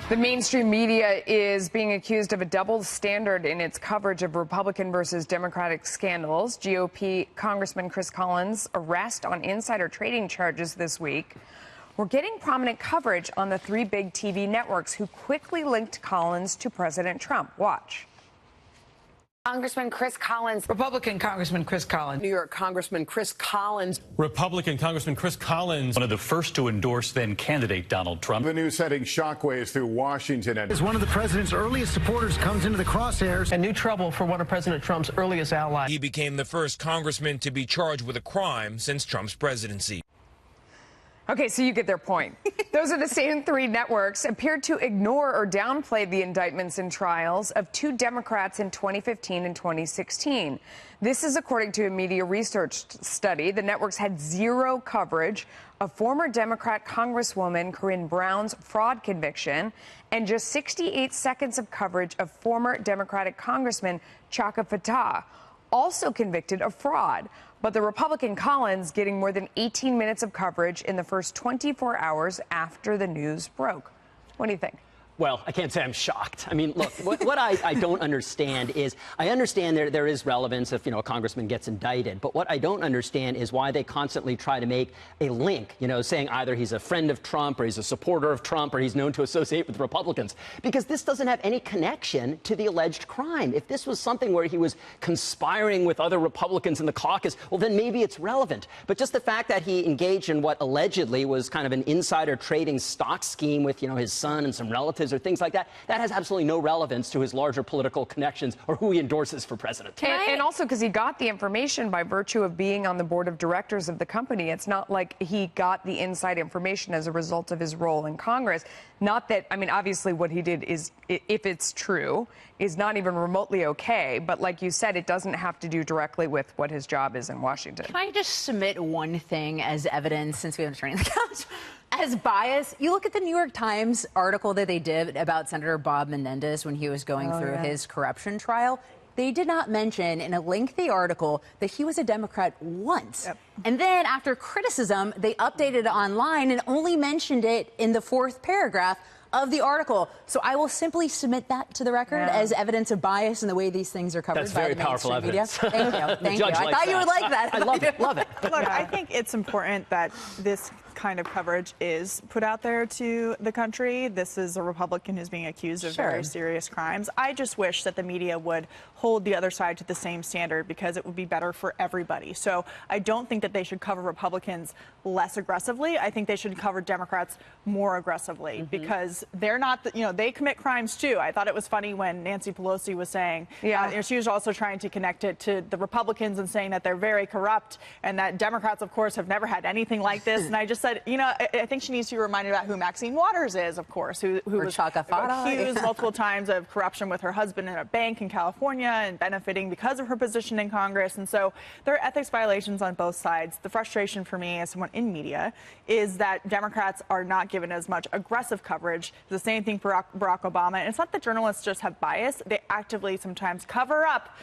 The mainstream media is being accused of a double standard in its coverage of Republican versus Democratic scandals. GOP Congressman Chris Collins' arrest on insider trading charges this week. We're getting prominent coverage on the three big TV networks who quickly linked Collins to President Trump. Watch. Congressman Chris Collins. Republican Congressman Chris Collins. New York Congressman Chris Collins. Republican Congressman Chris Collins, one of the first to endorse then candidate Donald Trump. The news setting shockwaves through Washington. As one of the president's earliest supporters comes into the crosshairs. And new trouble for one of President Trump's earliest allies. He became the first congressman to be charged with a crime since Trump's presidency. Okay, so you get their point. Those are the same three networks appeared to ignore or downplay the indictments and trials of two Democrats in 2015 and 2016. This is according to a media research study. The networks had zero coverage of former Democrat Congresswoman Corinne Brown's fraud conviction and just 68 seconds of coverage of former Democratic Congressman Chaka Fattah, also convicted of fraud. But the Republican Collins getting more than 18 minutes of coverage in the first 24 hours after the news broke. What do you think? Well, I can't say I'm shocked. I mean, look, what I don't understand is, I understand there is relevance if, a congressman gets indicted. But what I don't understand is why they constantly try to make a link, saying either he's a friend of Trump or he's a supporter of Trump or he's known to associate with Republicans. Because this doesn't have any connection to the alleged crime. If this was something where he was conspiring with other Republicans in the caucus, well, then maybe it's relevant. But just the fact that he engaged in what allegedly was kind of an insider trading stock scheme with, his son and some relatives or things like that, that has absolutely no relevance to his larger political connections or who he endorses for president. And also because he got the information by virtue of being on the board of directors of the company. It's not like he got the inside information as a result of his role in Congress. Not that, obviously what he did is, if it's true, is not even remotely okay. But like you said, it doesn't have to do directly with what his job is in Washington. Can I just submit one thing as evidence, since we have an attorney on the couch? As bias, you look at the New York Times article that they did about Senator Bob Menendez when he was going through his corruption trial. They did not mention in a lengthy article that he was a Democrat once. Yep. And then after criticism, they updated it online and only mentioned it in the fourth paragraph of the article. So I will simply submit that to the record as evidence of bias in the way these things are covered by the mainstream media. Thank you. Thank you. I thought you would like that. I love it. Love it. Look, I think it's important that this kind of coverage is put out there to the country. This is a Republican who's being accused of very serious crimes. I just wish that the media would hold the other side to the same standard because it would be better for everybody. So I don't think that they should cover Republicans less aggressively. I think they should cover Democrats more aggressively because they're not, they commit crimes too. I thought it was funny when Nancy Pelosi was saying, she was also trying to connect it to the Republicans and saying that they're very corrupt and that Democrats, of course, have never had anything like this. And I just said, I think she needs to be reminded about who Maxine Waters is, of course, who was accused multiple times of corruption with her husband in a bank in California and benefiting because of her position in Congress. And so there are ethics violations on both sides. The frustration for me as someone in media is that Democrats are not given as much aggressive coverage. The same thing for Barack Obama. And it's not that journalists just have bias. They actively sometimes cover up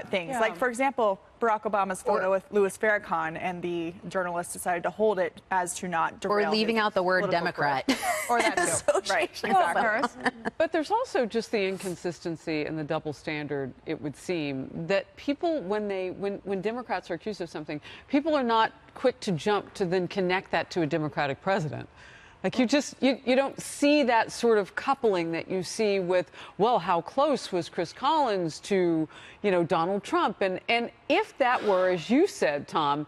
things. Like, for example, Barack Obama's photo with Louis Farrakhan, and the journalist decided to hold it as to not derail. Or leaving out the word Democrat. Or that too. Right. Exactly. But there's also just the inconsistency and the double standard, it would seem, that people, when Democrats are accused of something, people are not quick to jump to then connect that to a Democratic president. Like you don't see that sort of coupling that you see with, well, how close was Chris Collins to, Donald Trump? And if that were, as you said, Tom,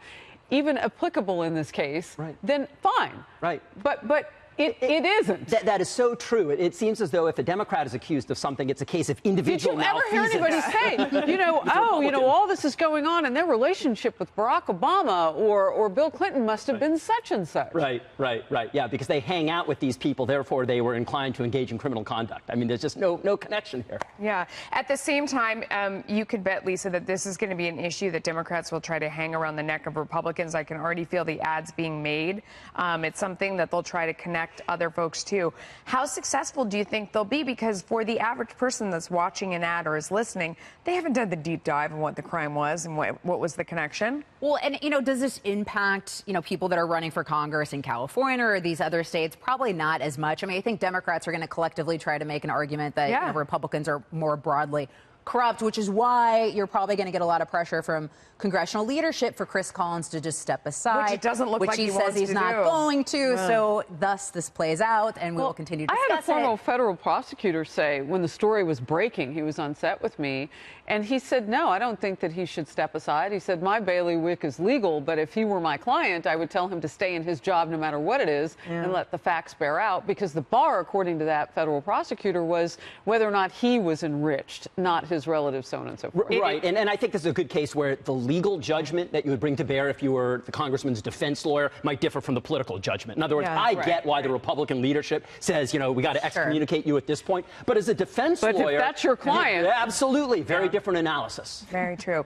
even applicable in this case, then fine. Right. But it isn't. That is so true. It seems as though if a Democrat is accused of something, it's a case of individual malfeasance. Did you ever hear anybody say, all this is going on and their relationship with Barack Obama or Bill Clinton must have been such and such? Right. Yeah, because they hang out with these people, therefore they were inclined to engage in criminal conduct. I mean, there's just no connection here. Yeah. At the same time, you could bet, Lisa, that this is going to be an issue that Democrats will try to hang around the neck of Republicans. I can already feel the ads being made. It's something that they'll try to connect connect other folks too. How successful do you think they'll be? Because for the average person that's watching an ad or is listening, they haven't done the deep dive on what the crime was and what was the connection. Well, and, you know, does this impact, you know, people that are running for Congress in California or these other states? Probably not as much. I mean, I think Democrats are going to collectively try to make an argument that you know, Republicans are more broadly corrupt, which is why you're probably going to get a lot of pressure from congressional leadership for Chris Collins to just step aside. Which it doesn't look like he he says wants he's to not do. going to. So thus this plays out, and we will continue to discuss it. I had a former federal prosecutor say when the story was breaking, he was on set with me, and he said, no, I don't think that he should step aside. He said, my bailiwick is legal, but if he were my client, I would tell him to stay in his job no matter what it is and let the facts bear out, because the bar, according to that federal prosecutor, was whether or not he was enriched, not his relatives, so on and so forth. Right, and I think this is a good case where the legal judgment that you would bring to bear if you were the congressman's defense lawyer might differ from the political judgment. In other words, I get why the Republican leadership says, you know, we got to excommunicate you at this point. But as a defense lawyer, if that's your client, absolutely, very different analysis. Very true.